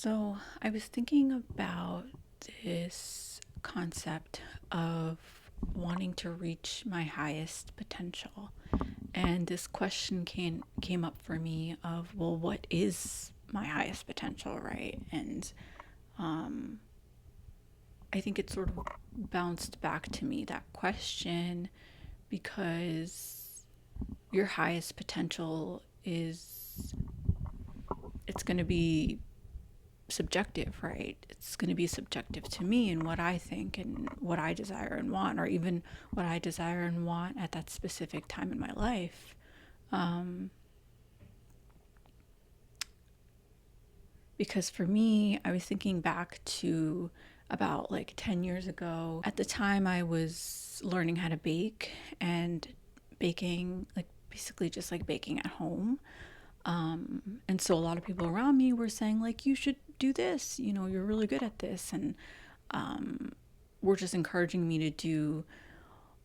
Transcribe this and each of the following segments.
So I was thinking about this concept of wanting to reach my highest potential. And this question came up for me of, well, what is my highest potential, right? And I think it sort of bounced back to me, that question, because your highest potential is, it's going to be subjective, right? It's going to be subjective to me and what I think and what I desire and want, or even what I desire and want at that specific time in my life. Um, because for me, I was thinking back to about like 10 years ago. At the time, I was learning how to bake and baking, like basically just like baking at home. And so a lot of people around me were saying, like, you should do this, you're really good at this. And were just encouraging me to do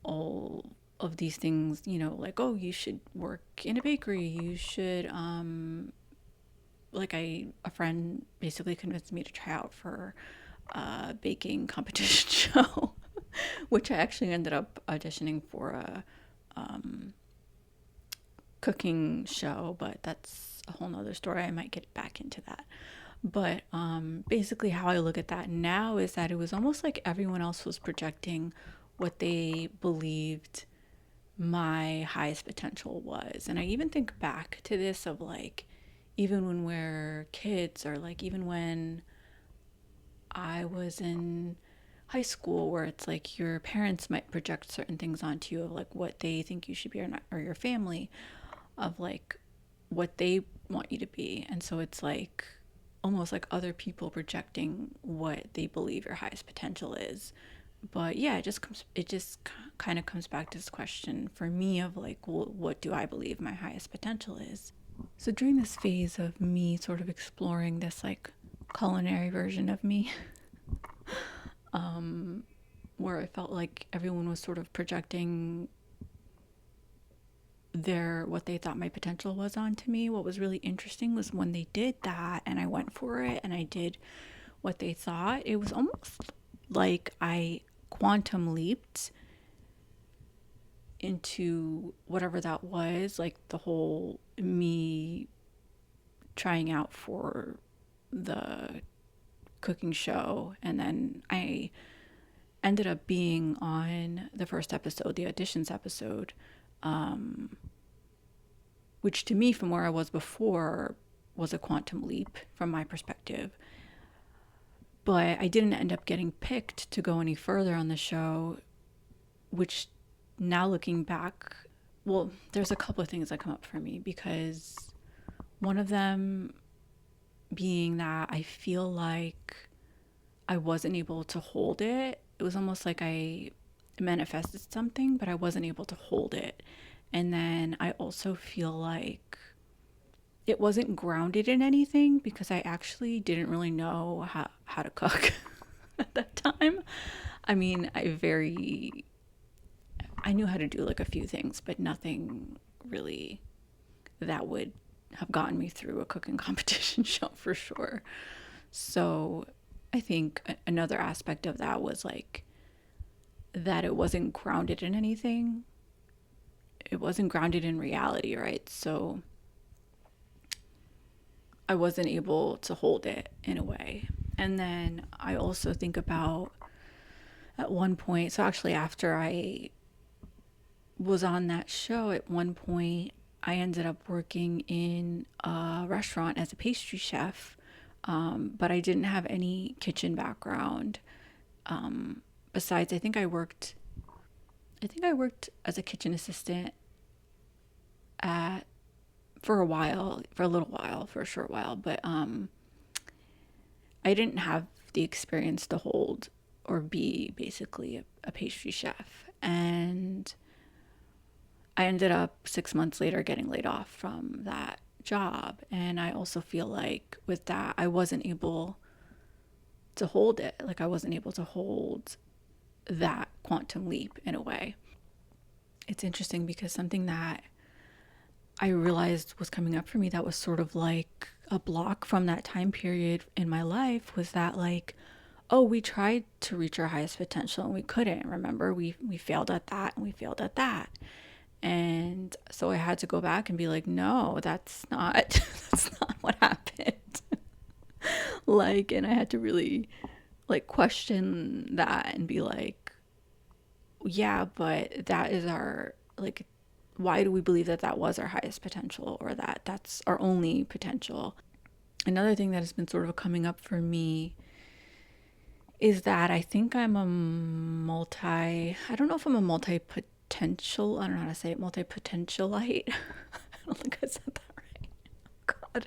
all of these things, like, oh, you should work in a bakery. You should, a friend basically convinced me to try out for a baking competition show, which I actually ended up auditioning for a cooking show, but that's a whole nother story. I might get back into that. But basically, how I look at that now is that it was almost like everyone else was projecting what they believed my highest potential was. And I even think back to this of like, even when we're kids, or like even when I was in high school, where it's like your parents might project certain things onto you of like what they think you should be, or your family, of like what they want you to be. And so it's like almost like other people projecting what they believe your highest potential is. But yeah, it just kind of comes back to this question for me of like, well, what do I believe my highest potential is? So during this phase of me sort of exploring this like culinary version of me, where I felt like everyone was sort of projecting their what they thought my potential was onto me. What was really interesting was when they did that and I went for it and I did what they thought, it was almost like I quantum leaped into whatever that was, like the whole me trying out for the cooking show. And then I ended up being on the first episode, the auditions episode, which to me, from where I was before, was a quantum leap from my perspective. But I didn't end up getting picked to go any further on the show, which now looking back, well, there's a couple of things that come up for me, because one of them being that I feel like I wasn't able to hold it. It was almost like I manifested something, but I wasn't able to hold it. And then I also feel like it wasn't grounded in anything, because I actually didn't really know how to cook at that time. I mean, I knew how to do like a few things, but nothing really that would have gotten me through a cooking competition show for sure. So I think another aspect of that was like that it wasn't grounded in anything. It wasn't grounded in reality, right? So I wasn't able to hold it in a way. And then I also think about at one point, so actually after I was on that show, at one point I ended up working in a restaurant as a pastry chef, but I didn't have any kitchen background. Besides, I think I worked as a kitchen assistant at for a while, for a little while, for a short while, but I didn't have the experience to hold or be basically a pastry chef. And I ended up 6 months later getting laid off from that job. And I also feel like with that, I wasn't able to hold it. Like I wasn't able to hold that quantum leap in a way. It's interesting because something that I realized was coming up for me that was sort of like a block from that time period in my life was that like, oh, we tried to reach our highest potential and we couldn't. Remember, we failed at that and we failed at that. And so I had to go back and be like, no, that's not that's not what happened. Like, and I had to really like question that and be like, yeah, but that is our like, why do we believe that that was our highest potential or that that's our only potential? Another thing that has been sort of coming up for me is that I think I'm a I don't know if I'm a multi potential, I don't know how to say it, multi potentialite. I don't think I said that right. God.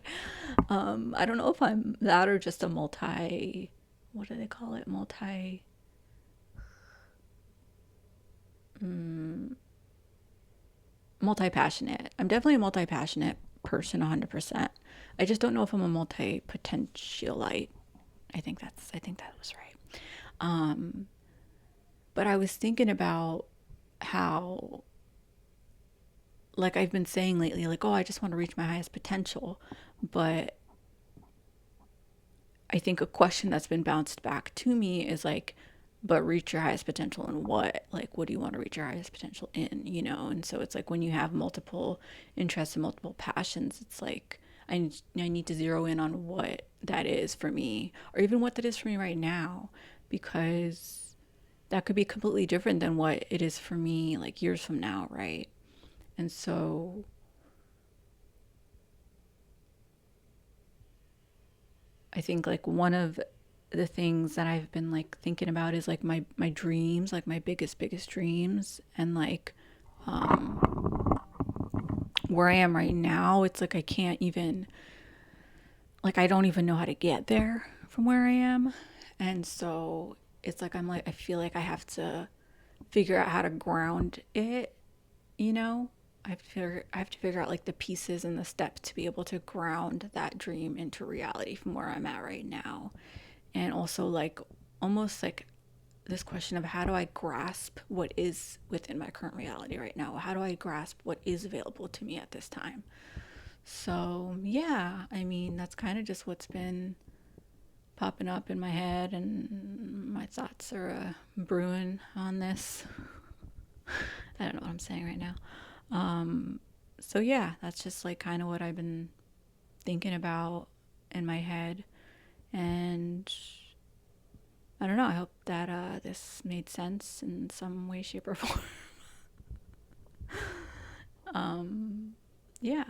I don't know if I'm that or just a what do they call it? Multi passionate. I'm definitely a multi passionate person 100%. I just don't know if I'm a multi potentialite. I think that was right. Um, but I was thinking about how, like I've been saying lately, like, oh, I just want to reach my highest potential. But I think a question that's been bounced back to me is like, but reach your highest potential in what? Like, what do you want to reach your highest potential in, you know? And so it's like when you have multiple interests and multiple passions, it's like, I need to zero in on what that is for me, or even what that is for me right now, because that could be completely different than what it is for me like years from now, right? And so I think like one of the things that I've been like thinking about is like my dreams, like my biggest dreams, and like where I am right now. It's like I can't even like I don't even know how to get there from where I am, and so it's like I'm like I feel like I have to figure out how to ground it, you know. I have to figure out like the pieces and the steps to be able to ground that dream into reality from where I'm at right now. And also like almost like this question of how do I grasp what is within my current reality right now? How do I grasp what is available to me at this time? So, yeah, I mean, that's kind of just what's been popping up in my head, and my thoughts are brewing on this. I don't know what I'm saying right now. So, yeah, that's just like kind of what I've been thinking about in my head. And I don't know. I hope that this made sense in some way, shape, or form. Yeah.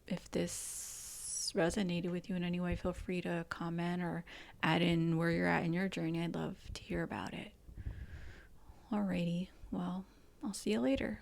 If this resonated with you in any way, feel free to comment or add in where you're at in your journey. I'd love to hear about it. Alrighty. Well, I'll see you later.